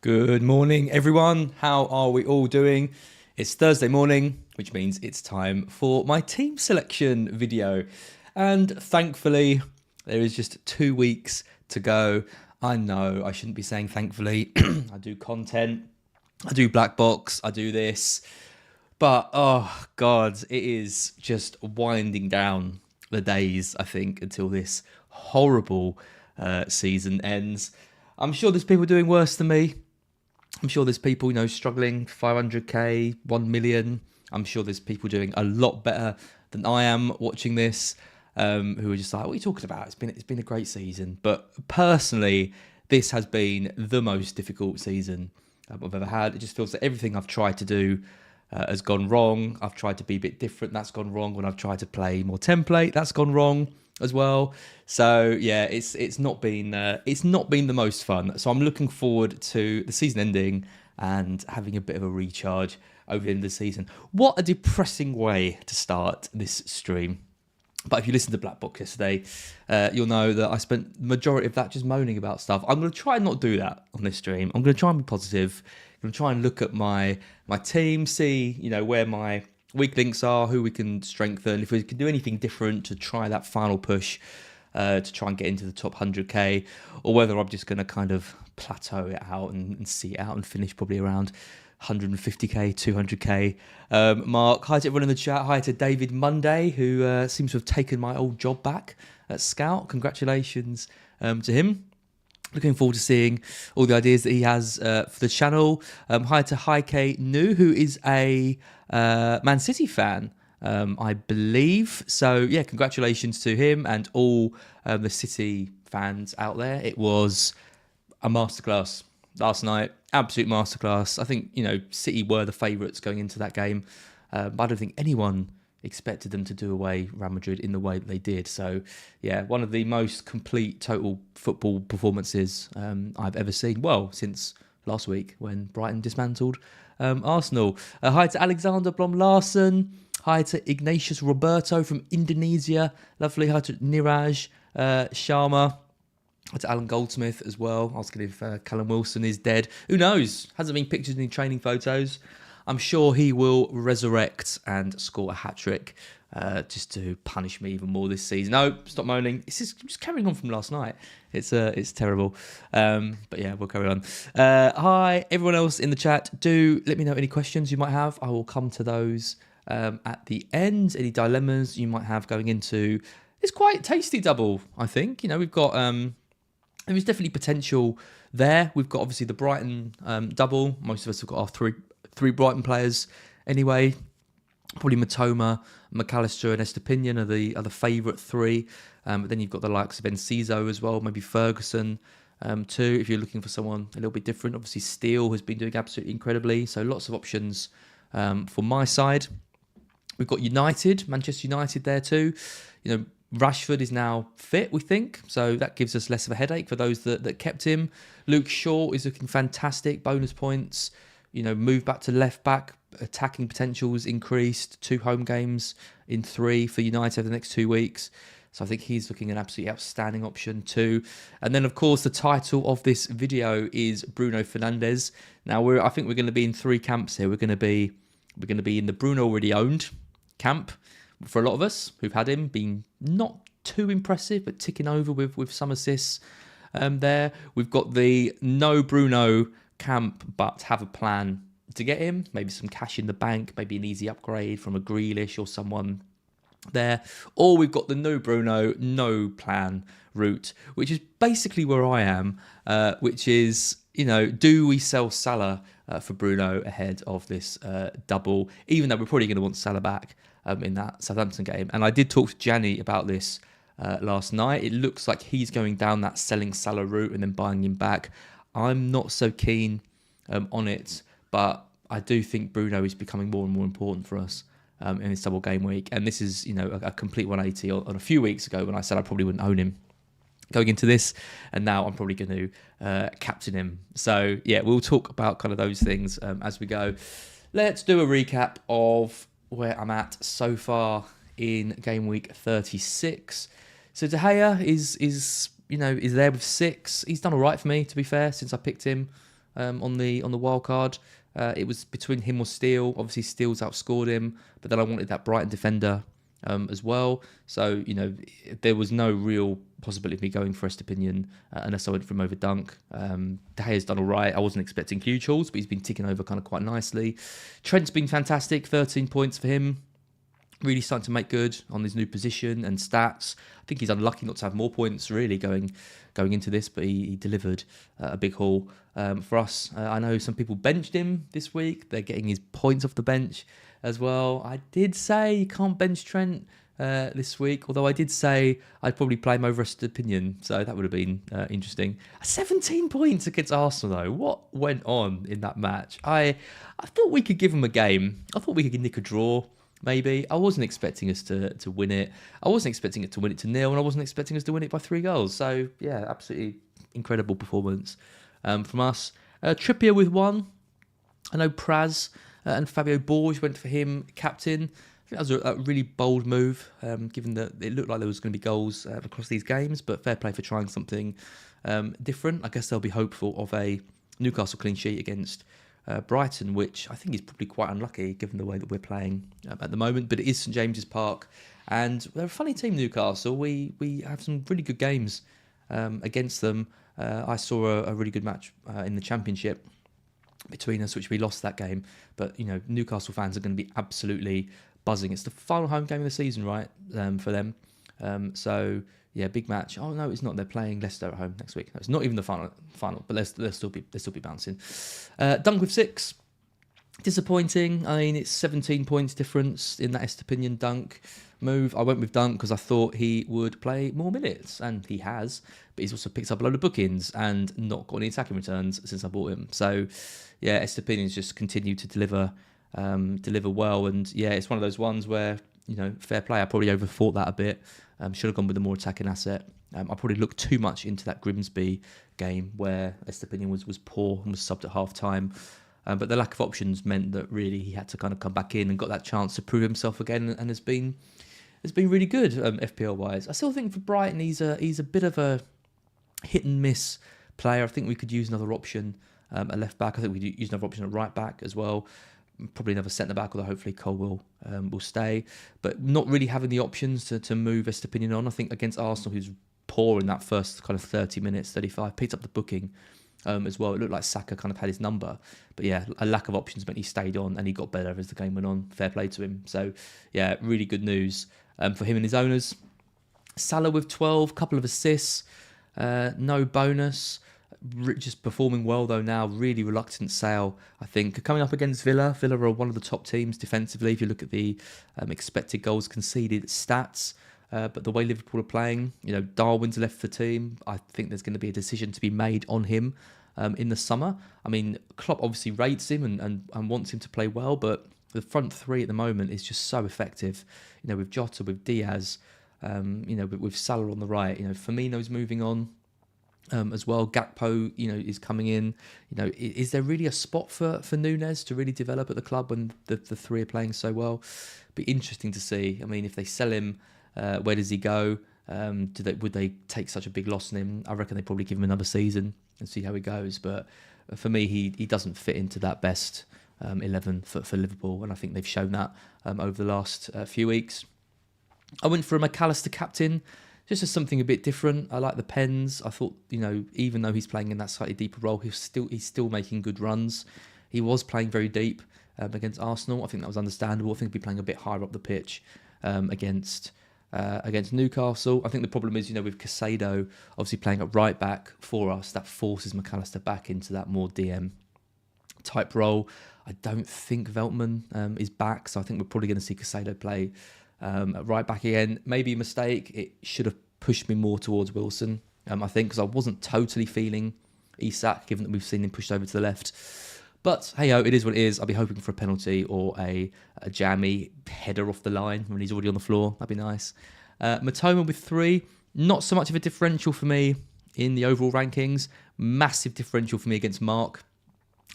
Good morning, everyone. How are we all doing? It's Thursday morning, which means it's time for my team selection video. And thankfully, there is just 2 weeks to go. I know I shouldn't be saying thankfully. I do content, I do black box, I do this. But oh God, it is just winding down the days, I think, until this horrible season ends. I'm sure there's people doing worse than me. I'm sure there's people, struggling 500k, 1 million. I'm sure there's people doing a lot better than I am watching this, who are just like, what are you talking about? It's been a great season. But personally, this has been the most difficult season I've ever had. It just feels that everything I've tried to do has gone wrong. I've tried to be a bit different. That's gone wrong. When I've tried to play more template, that's gone wrong as well. So yeah, it's not been the most fun. So I'm looking forward to the season ending and having a bit of a recharge over the end of the season. What a depressing way to start this stream. But if you listened to Black Box yesterday, you'll know that I spent the majority of that just moaning about stuff. I'm going to try and not do that on this stream. I'm going to try and be positive. I'm going to try and look at my team, see where my weak links are, who we can strengthen, if we can do anything different to try that final push to try and get into the top 100k, or whether I'm just going to kind of plateau it out and see it out and finish probably around 150k, 200k mark. Hi to everyone in the chat. Hi to David Monday, who seems to have taken my old job back at Scout. Congratulations to him. Looking forward to seeing all the ideas that he has for the channel. Hi to Heike Nu, who is a Man City fan, I believe. So yeah, congratulations to him and all the City fans out there. It was a masterclass last night, absolute masterclass. I think City were the favourites going into that game, but I don't think anyone expected them to do away Real Madrid in the way that they did. So yeah, one of the most complete total football performances I've ever seen. Well, since last week when Brighton dismantled Arsenal. Hi to Alexander Blom Larsen. Hi to Ignatius Roberto from Indonesia. Lovely. Hi to Niraj Sharma. Hi to Alan Goldsmith as well, asking if Callum Wilson is dead. Who knows? Hasn't been pictured in training photos. I'm sure he will resurrect and score a hat-trick just to punish me even more this season. No, stop moaning. It's just carrying on from last night. It's terrible. But yeah, we'll carry on. Hi, everyone else in the chat. Do let me know any questions you might have. I will come to those at the end. Any dilemmas you might have going into this quite tasty double, I think. We've got... There's definitely potential there. We've got obviously the Brighton double. Most of us have got our three Brighton players anyway. Probably Matoma, McAllister and Estepinian are the favourite three. But then you've got the likes of Enciso as well, maybe Ferguson too, if you're looking for someone a little bit different. Obviously Steele has been doing absolutely incredibly. So lots of options for my side. We've got Manchester United there too. Rashford is now fit, we think, so that gives us less of a headache for those that kept him. Luke Shaw is looking fantastic, bonus points, move back to left back, attacking potentials increased, 2 home games in 3 for United over the next 2 weeks. So I think he's looking an absolutely outstanding option too. And then, of course, the title of this video is Bruno Fernandes. Now, I think we're going to be in 3 camps here. We're going to be in the Bruno already owned camp. For a lot of us who've had him, been not too impressive, but ticking over with some assists there. We've got the no Bruno camp, but have a plan to get him. Maybe some cash in the bank, maybe an easy upgrade from a Grealish or someone there. Or we've got the no Bruno, no plan route, which is basically where I am, which is, do we sell Salah for Bruno ahead of this double, even though we're probably going to want Salah back in that Southampton game. And I did talk to Gianni about this last night. It looks like he's going down that selling Salah route and then buying him back. I'm not so keen on it, but I do think Bruno is becoming more and more important for us in this double game week. And this is, a complete 180 on a few weeks ago when I said I probably wouldn't own him going into this, and now I'm probably going to captain him. So yeah, we'll talk about kind of those things as we go. Let's do a recap of where I'm at so far in game week 36. So De Gea is there with 6. He's done all right for me, to be fair, since I picked him on the wild card. It was between him or Steele. Obviously, Steele's outscored him, but then I wanted that Brighton defender as well. So, there was no real possibility of me going for Estepinian unless I went for him over Dunk. De Gea's done all right. I wasn't expecting huge hauls, but he's been ticking over kind of quite nicely. Trent's been fantastic, 13 points for him. Really starting to make good on his new position and stats. I think he's unlucky not to have more points really going into this, but he delivered a big haul for us. I know some people benched him this week. They're getting his points off the bench as well. I did say you can't bench Trent this week, although I did say I'd probably play him over Estepinian, so that would have been interesting. 17 points against Arsenal though. What went on in that match? I thought we could give him a game. I thought we could nick a draw. Maybe. I wasn't expecting us to win it. I wasn't expecting it to win it to 0, and I wasn't expecting us to win it by 3 goals. So, yeah, absolutely incredible performance from us. Trippier with 1. I know Praz and Fabio Borges went for him, captain. I think that was a really bold move, given that it looked like there was going to be goals across these games, but fair play for trying something different. I guess they'll be hopeful of a Newcastle clean sheet against Brighton, which I think is probably quite unlucky given the way that we're playing at the moment. But it is St James's Park, and they're a funny team, Newcastle. We have some really good games against them. I saw a really good match in the Championship between us, which we lost that game. But Newcastle fans are going to be absolutely buzzing. It's the final home game of the season, right, for them. So yeah, big match. Oh no, it's not. They're playing Leicester at home next week. No, it's not even the final, but they'll still be bouncing. Dunk with 6. Disappointing. I mean, it's 17 points difference in that Estepinian Dunk move. I went with Dunk because I thought he would play more minutes, and he has. But he's also picked up a load of bookings and not got any attacking returns since I bought him. So yeah, Estepinian's just continued to deliver well, and yeah, it's one of those ones where fair play. I probably overthought that a bit. Should have gone with a more attacking asset. I probably looked too much into that Grimsby game where Estepinian was poor and was subbed at half time. But the lack of options meant that really he had to kind of come back in and got that chance to prove himself again, and has been really good FPL wise. I still think for Brighton he's a bit of a hit and miss player. I think we could use another option at left back. I think we could use another option at right back as well. Probably another centre back, although hopefully Cole will stay. But not really having the options to move Estepinian on. I think against Arsenal, who's poor in that first kind of 30 minutes, 35, picked up the booking as well. It looked like Saka kind of had his number. But yeah, a lack of options meant he stayed on and he got better as the game went on. Fair play to him. So yeah, really good news for him and his owners. Salah with 12, couple of assists, no bonus. Just performing well though now. Really reluctant sale, I think. Coming up against Villa. Villa are one of the top teams defensively if you look at the expected goals conceded stats. But the way Liverpool are playing, Darwin's left the team. I think there's going to be a decision to be made on him in the summer. I mean, Klopp obviously rates him and wants him to play well, but the front three at the moment is just so effective. With Jota, with Diaz, with Salah on the right. Firmino's moving on. As well, Gakpo, is coming in. Is there really a spot for Núñez to really develop at the club when the three are playing so well? Be interesting to see. I mean, if they sell him, where does he go? Would they take such a big loss on him? I reckon they probably give him another season and see how he goes. But for me, he doesn't fit into that best 11 for Liverpool, and I think they've shown that over the last few weeks. I went for a McAllister captain. Just as something a bit different. I like the pens. I thought, even though he's playing in that slightly deeper role, he's still making good runs. He was playing very deep against Arsenal. I think that was understandable. I think he'd be playing a bit higher up the pitch against Newcastle. I think the problem is, with Caicedo obviously playing at right back for us, that forces McAllister back into that more DM type role. I don't think Veltman is back, so I think we're probably going to see Caicedo play at right back again. Maybe a mistake. It should have pushed me more towards Wilson, I think, because I wasn't totally feeling Isak, given that we've seen him pushed over to the left. But hey-ho, it is what it is. I'll be hoping for a penalty or a jammy header off the line when he's already on the floor. That'd be nice. Matoma with 3. Not so much of a differential for me in the overall rankings. Massive differential for me against Mark.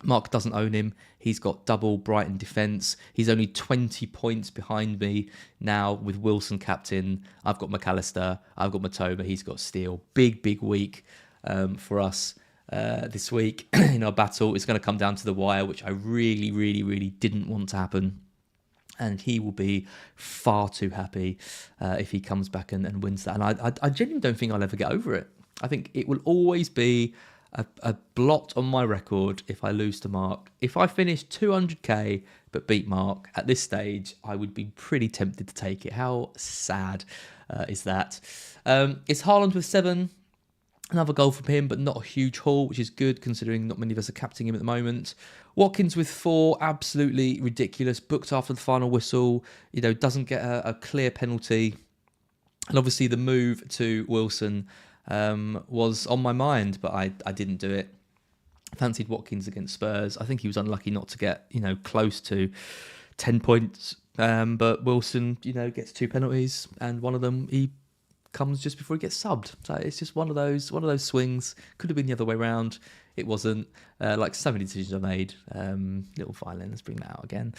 Mark doesn't own him. He's got double Brighton defence. He's only 20 points behind me now with Wilson captain. I've got McAllister. I've got Matoma. He's got Steele. Big week for us this week in our battle. It's going to come down to the wire, which I really, really, really didn't want to happen. And he will be far too happy if he comes back and wins that. And I genuinely don't think I'll ever get over it. I think it will always be a blot on my record if I lose to Mark. If I finish 200k but beat Mark at this stage, I would be pretty tempted to take it. How sad is that? It's Haaland with 7. Another goal from him, but not a huge haul, which is good considering not many of us are captaining him at the moment. Watkins with 4, absolutely ridiculous. Booked after the final whistle, doesn't get a clear penalty. And obviously the move to Wilson was on my mind, but I didn't do it. Fancied Watkins against Spurs. I think he was unlucky not to get, close to 10 points. But Wilson, gets 2 penalties, and one of them he comes just before he gets subbed. So it's just one of those swings. Could have been the other way around. It wasn't. Like so many decisions I made. Little violin. Let's bring that out again.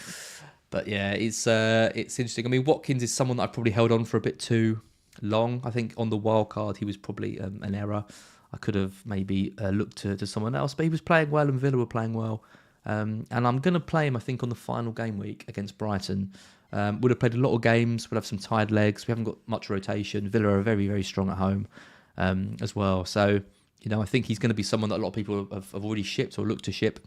But yeah, it's interesting. I mean, Watkins is someone that I probably held on for a bit too long. I think on the wild card he was probably an error. I could have maybe looked to someone else, but he was playing well and Villa were playing well. And I'm going to play him, I think, on the final game week against Brighton. Would have played a lot of games. We'll have some tired legs. We haven't got much rotation. Villa are very, very strong at home as well. So, I think he's going to be someone that a lot of people have already shipped or looked to ship.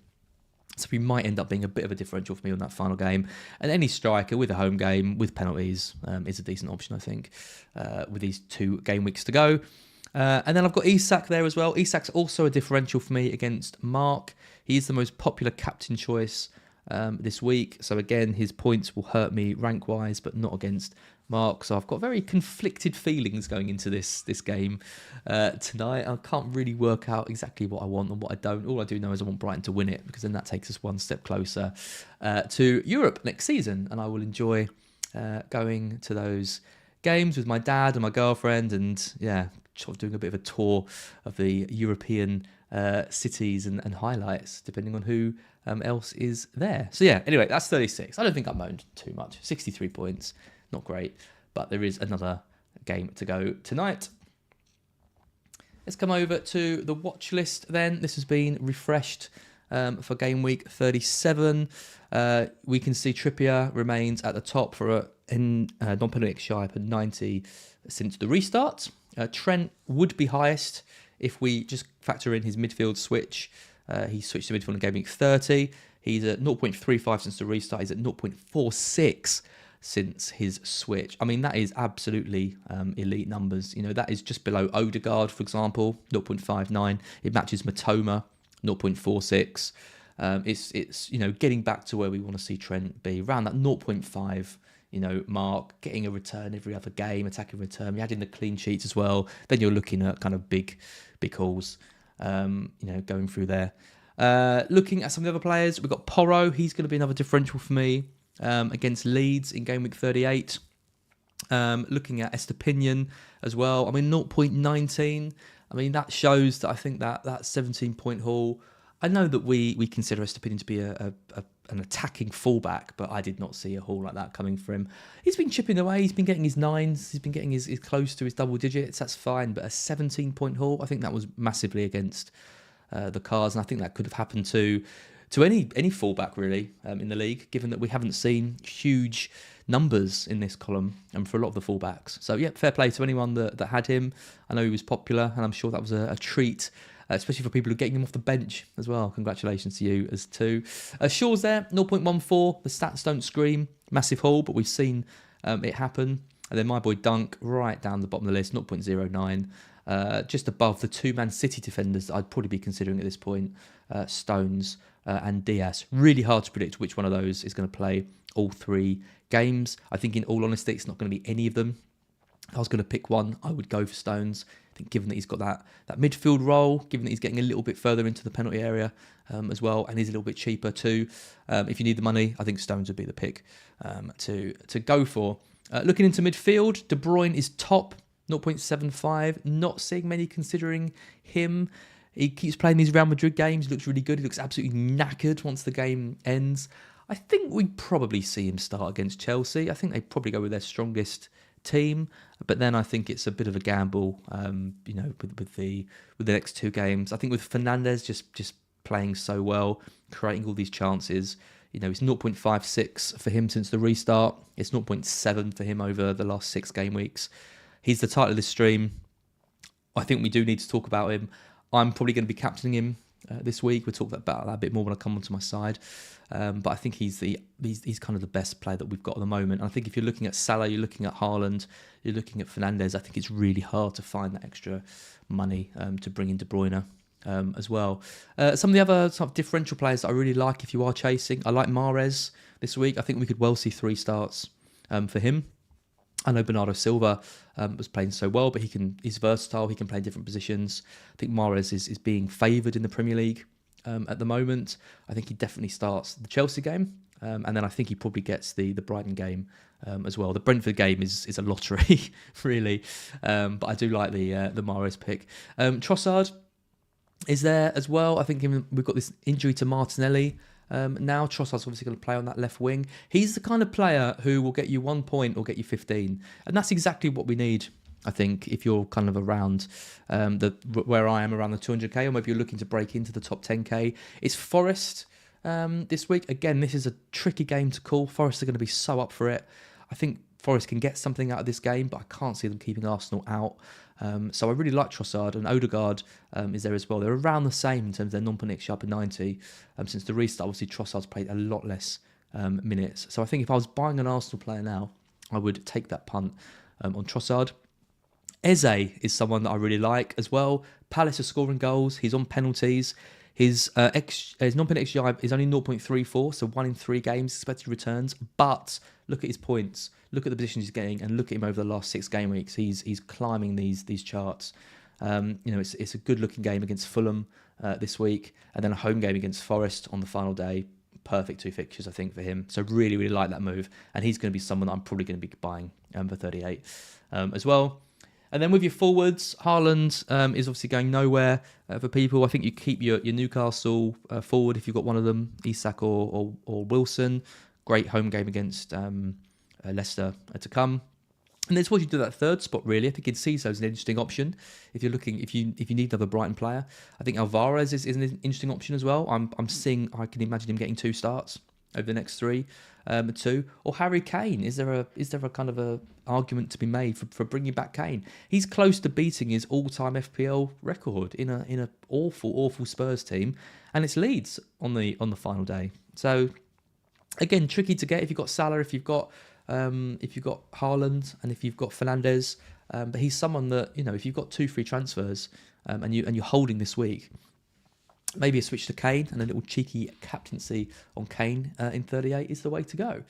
So he might end up being a bit of a differential for me on that final game. And any striker with a home game, with penalties, is a decent option, I think, with these 2 game weeks to go. And then I've got Isak there as well. Isak's also a differential for me against Mark. He's the most popular captain choice this week. So again, his points will hurt me rank-wise, but not against Mark. So I've got very conflicted feelings going into this game tonight. I can't really work out exactly what I want and what I don't. All I do know is I want Brighton to win it, because then that takes us one step closer to Europe next season. And I will enjoy going to those games with my dad and my girlfriend, and sort of doing a bit of a tour of the European cities and highlights, depending on who else is there. So yeah, anyway, that's 36. I don't think I moaned too much. 63 points, not great, but there is another game to go tonight. Let's come over to the watch list then. This has been refreshed for game week 37. We can see Trippier remains at the top for a non-penalty XGI per 90 since the restart. Trent would be highest if we just factor in his midfield switch. He switched to midfield in game week 30. He's at 0.35 since the restart. He's at 0.46 since his switch. I mean, that is absolutely elite numbers. That is just below Odegaard, for example, 0.59. It matches Matoma, 0.46. It's getting back to where we want to see Trent be, around that 0.5 mark, getting a return every other game, attacking return. You add in the clean sheets as well, then you're looking at kind of big hauls, going through there. Looking at some of the other players, we've got Porro. He's going to be another differential for me against Leeds in game week 38. Looking at Estepinian as well. I mean, 0.19. I mean, that shows that I think that 17-point haul. I know that we consider Estepinian to be an attacking fullback, but I did not see a haul like that coming for him. He's been chipping away. He's been getting his 9s. He's been getting his close to his double digits. That's fine. But a 17-point haul, I think that was massively against the Cars, and I think that could have happened to any fullback really in the league, given that we haven't seen huge numbers in this column and for a lot of the fullbacks. So yeah, fair play to anyone that had him. I know he was popular, and I'm sure that was a treat. Especially for people who are getting him off the bench as well. Congratulations to you as too. Shaw's there, 0.14. The stats don't scream. Massive haul, but we've seen it happen. And then my boy Dunk, right down the bottom of the list, 0.09. Just above the 2 Man City defenders that I'd probably be considering at this point, Stones and Diaz. Really hard to predict which one of those is going to play all 3 games. I think in all honesty, it's not going to be any of them. If I was going to pick one, I would go for Stones. I think given that he's got that midfield role, given that he's getting a little bit further into the penalty area as well, and he's a little bit cheaper too. If you need the money, I think Stones would be the pick to go for. Looking into midfield, De Bruyne is top, 0.75. Not seeing many considering him. He keeps playing these Real Madrid games. He looks really good. He looks absolutely knackered once the game ends. I think we probably see him start against Chelsea. I think they probably go with their strongest team. But then I think it's a bit of a gamble, with the next two games. I think with Fernandes just playing so well, creating all these chances. It's 0.56 for him since the restart. It's 0.7 for him over the last 6 game weeks. He's the title of this stream. I think we do need to talk about him. I'm probably going to be captaining him this week. We'll talk about that a bit more when I come onto my side. But I think he's kind of the best player that we've got at the moment. And I think if you're looking at Salah, you're looking at Haaland, you're looking at Fernandes, I think it's really hard to find that extra money to bring in De Bruyne as well. Some of the other sort of differential players that I really like if you are chasing, I like Mahrez this week. I think we could well see 3 starts for him. I know Bernardo Silva was playing so well, but he's versatile. He can play in different positions. I think Mahrez is being favoured in the Premier League at the moment. I think he definitely starts the Chelsea game, and then I think he probably gets the Brighton game as well. The Brentford game is a lottery, really, but I do like the Mahrez pick. Trossard is there as well. I think we've got this injury to Martinelli. Now Trossard's obviously going to play on that left wing. He's the kind of player who will get you 1 point or get you 15. And that's exactly what we need, I think, if you're kind of around where I am, around the 200k, or maybe you're looking to break into the top 10k. It's Forest this week. Again, this is a tricky game to call. Forest are going to be so up for it. I think Forest can get something out of this game, but I can't see them keeping Arsenal out. So I really like Trossard, and Odegaard is there as well. They're around the same in terms of their non-point XG in 90 since the restart. Obviously, Trossard's played a lot less minutes. So I think if I was buying an Arsenal player now, I would take that punt on Trossard. Eze is someone that I really like as well. Palace are scoring goals. He's on penalties. His non-point XG is only 0.34, so 1 in 3 games expected returns. But look at his points. Look at the positions he's getting, and look at him over the last 6 game weeks. He's climbing these charts. It's a good-looking game against Fulham this week, and then a home game against Forest on the final day. Perfect 2 fixtures, I think, for him. So really, really like that move, and he's going to be someone that I'm probably going to be buying for 38 as well. And then with your forwards, Haaland is obviously going nowhere for people. I think you keep your Newcastle forward if you've got one of them, Isak or Wilson. Great home game against Leicester to come. And then what you do that third spot, really. I think Enciso is an interesting option if you're looking, if you need another Brighton player. I think Alvarez is an interesting option as well. I can imagine him getting 2 starts over the next 3, 2, or Harry Kane. Is there a kind of a argument to be made for bringing back Kane? He's close to beating his all-time FPL record in a awful Spurs team, and it's Leeds on the final day. So again, tricky to get if you've got Salah, if you've got Haaland, and if you've got Fernandes. But he's someone that, if you've got 2 free transfers and you're holding this week, maybe a switch to Kane and a little cheeky captaincy on Kane in 38 is the way to go.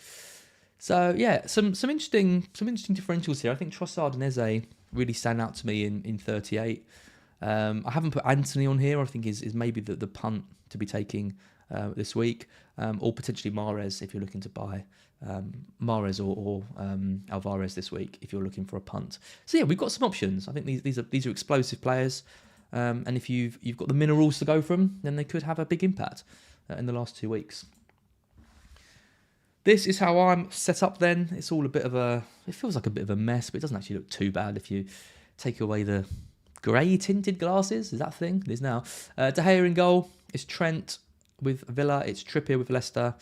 So yeah, some interesting differentials here. I think Trossard and Eze really stand out to me in 38. I haven't put Anthony on here. I think is maybe the punt to be taking this week, or potentially Mahrez if you're looking to buy Mahrez or Alvarez this week if you're looking for a punt. So yeah, we've got some options. I think these are explosive players. And if you've got the minerals to go from, then they could have a big impact in the last 2 weeks. This is how I'm set up then. It's all it feels like a bit of a mess, but it doesn't actually look too bad if you take away the grey tinted glasses. Is that a thing? It is now. De Gea in goal. It's Trent with Villa. It's Trippier with Leicester.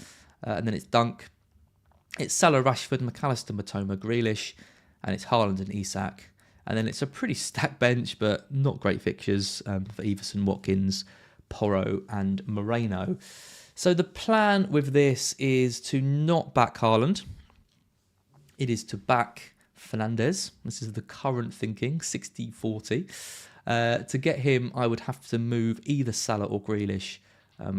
And then it's Dunk. It's Salah, Rashford, McAllister, Matoma, Grealish. And it's Haaland and Isak. And then it's a pretty stacked bench, but not great fixtures for Everson, Watkins, Porro and Moreno. So the plan with this is to not back Haaland. It is to back Fernandes. This is the current thinking, 60-40. To get him, I would have to move either Salah or Grealish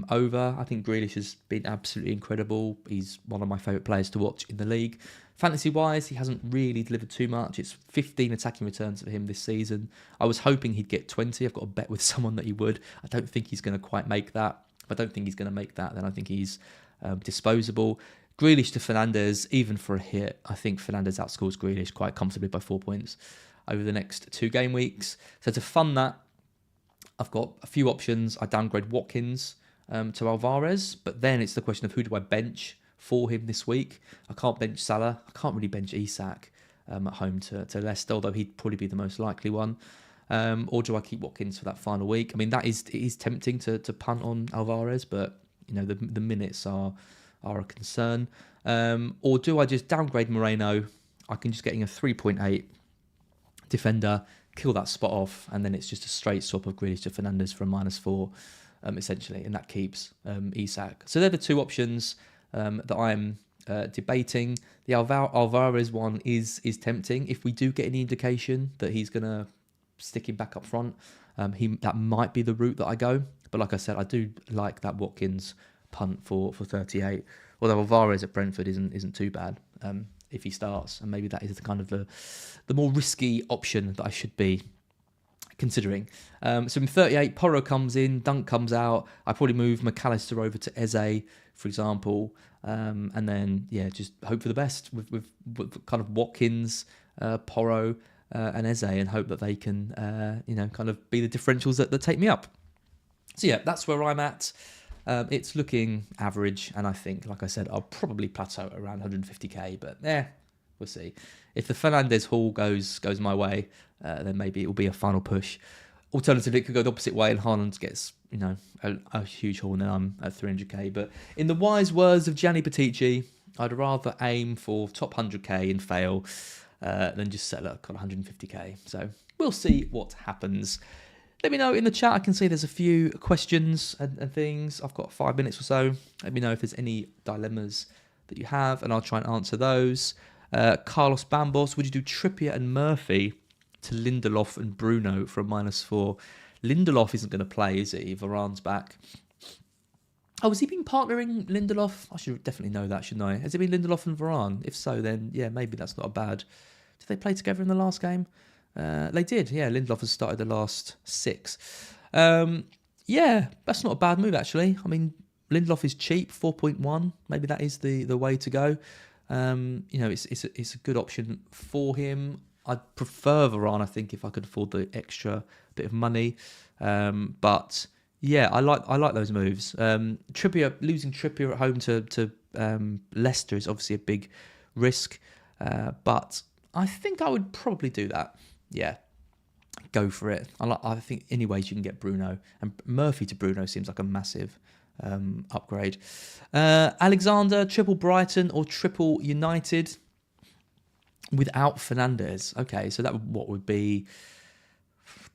over. I think Grealish has been absolutely incredible. He's one of my favourite players to watch in the league. Fantasy-wise, he hasn't really delivered too much. It's 15 attacking returns for him this season. I was hoping he'd get 20. I've got a bet with someone that he would. I don't think he's going to quite make that. If I don't think he's going to make that, then I think he's disposable. Grealish to Fernandes, even for a hit, I think Fernandes outscores Grealish quite comfortably by 4 points over the next 2 game weeks. So to fund that, I've got a few options. I downgrade Watkins to Alvarez, but then it's the question of who do I bench for him this week. I can't bench Salah. I can't really bench Isak. at home to Leicester, although he'd probably be the most likely one. Or do I keep Watkins for that final week? I mean, it is tempting to punt on Alvarez, but the minutes are a concern. Or do I just downgrade Moreno? I can just get in a 3.8 defender, kill that spot off, and then it's just a straight swap of Grealish to Fernandes for a -4, essentially, and that keeps Isak. So they're the two options that I'm debating. The Alvarez one is tempting. If we do get any indication that he's going to stick him back up front, that might be the route that I go. But like I said, I do like that Watkins punt for 38. Although Alvarez at Brentford isn't too bad if he starts, and maybe that is the kind of the more risky option that I should be considering. So in 38, Porro comes in, Dunk comes out. I probably move McAllister over to Eze, for example, and then just hope for the best with kind of Watkins, Porro, and Eze, and hope that they can kind of be the differentials that take me up. So yeah, that's where I'm at. It's looking average, and I think, like I said, I'll probably plateau around 150k, but we'll see. If the Fernandes haul goes my way, then maybe it will be a final push. Alternatively, it could go the opposite way and Haaland gets a huge haul, and then I'm at 300k. But in the wise words of Gianni Buttigieg, I'd rather aim for top 100k and fail than just settle at 150k. So we'll see what happens. Let me know in the chat. I can see there's a few questions and things. I've got 5 minutes or so. Let me know if there's any dilemmas that you have, and I'll try and answer those. Carlos Bambos, would you do Trippier and Murphy to Lindelof and Bruno for a -4? Lindelof isn't going to play, is he? Varane's back. Oh, has he been partnering Lindelof? I should definitely know that, shouldn't I? Has it been Lindelof and Varane? If so, then maybe that's not a bad... Did they play together in the last game? They did, yeah. Lindelof has started the last 6. That's not a bad move, actually. I mean, Lindelof is cheap, 4.1. Maybe that is the way to go. It's a good option for him. I'd prefer Varane, I think, if I could afford the extra bit of money. But yeah, I like those moves. Losing Trippier at home to Leicester is obviously a big risk, but I think I would probably do that. Yeah, go for it. I think anyways you can get Bruno, and Murphy to Bruno seems like a massive upgrade. Alexander, triple Brighton or triple United without Fernandes. Okay, so that would be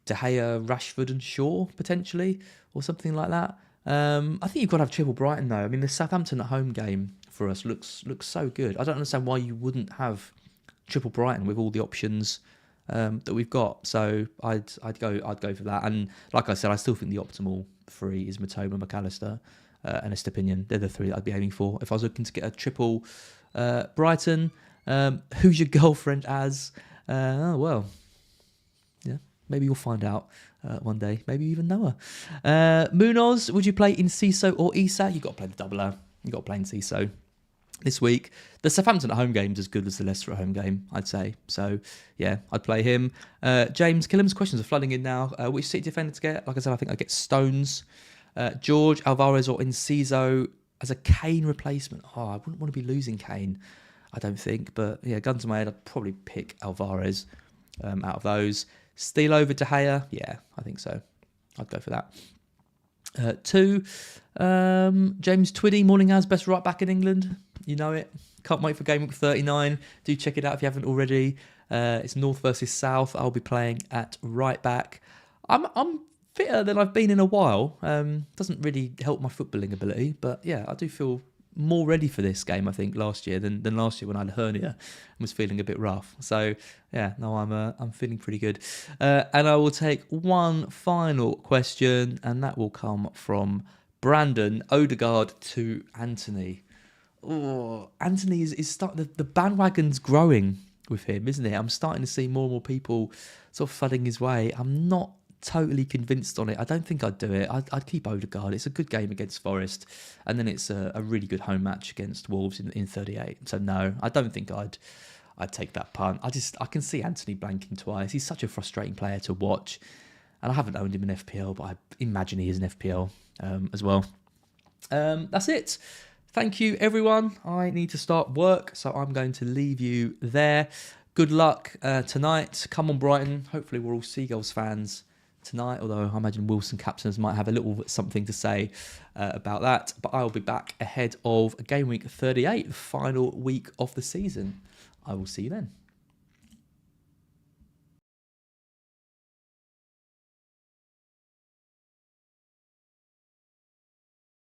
De Gea, Rashford and Shaw potentially, or something like that. I think you've got to have triple Brighton though. I mean, the Southampton at home game for us looks so good. I don't understand why you wouldn't have triple Brighton with all the options that we've got. So I'd go for that. And like I said, I still think the optimal 3 is Matoma, McAllister, and Estepinian. They're the 3 that I'd be aiming for if I was looking to get a triple Brighton. Who's your girlfriend as? Maybe you'll find out one day. Maybe you even know her. Munoz, would you play Enciso or Isak? You've got to play the doubler. You've got to play Enciso this week. The Southampton at home game is as good as the Leicester at home game, I'd say. So, yeah, I'd play him. James Killam's questions are flooding in now. Which City defender to get? Like I said, I think I'd get Stones. George, Alvarez or Enciso as a Kane replacement. Oh, I wouldn't want to be losing Kane, I don't think. But, yeah, gun to my head, I'd probably pick Alvarez out of those. Steal over De Gea? Yeah, I think so. I'd go for that. 2, James Twiddy, morning as best right back in England. You know it. Can't wait for game week 39. Do check it out if you haven't already. It's North versus South. I'll be playing at right back. I'm fitter than I've been in a while. Doesn't really help my footballing ability, but yeah, I do feel more ready for this game, I think, last year than last year when I had a hernia and was feeling a bit rough. So yeah, no, I'm feeling pretty good. And I will take one final question, and that will come from Brandon. Odegaard to Anthony. Oh, Anthony is starting. The bandwagon's growing with him, isn't it? I'm starting to see more and more people sort of flooding his way. I'm not totally convinced on it. I don't think I'd do it. I'd keep Odegaard. It's a good game against Forest, and then it's a really good home match against Wolves in 38. So no, I don't think I'd take that punt. I can see Anthony blanking twice. He's such a frustrating player to watch, and I haven't owned him in FPL, but I imagine he is in FPL as well. That's it. Thank you, everyone. I need to start work, so I'm going to leave you there. good luck tonight. Come on, Brighton. Hopefully we're all Seagulls fans tonight, although I imagine Wilson captains might have a little something to say about that. But I'll be back ahead of game week 38, the final week of the season. I will see you then.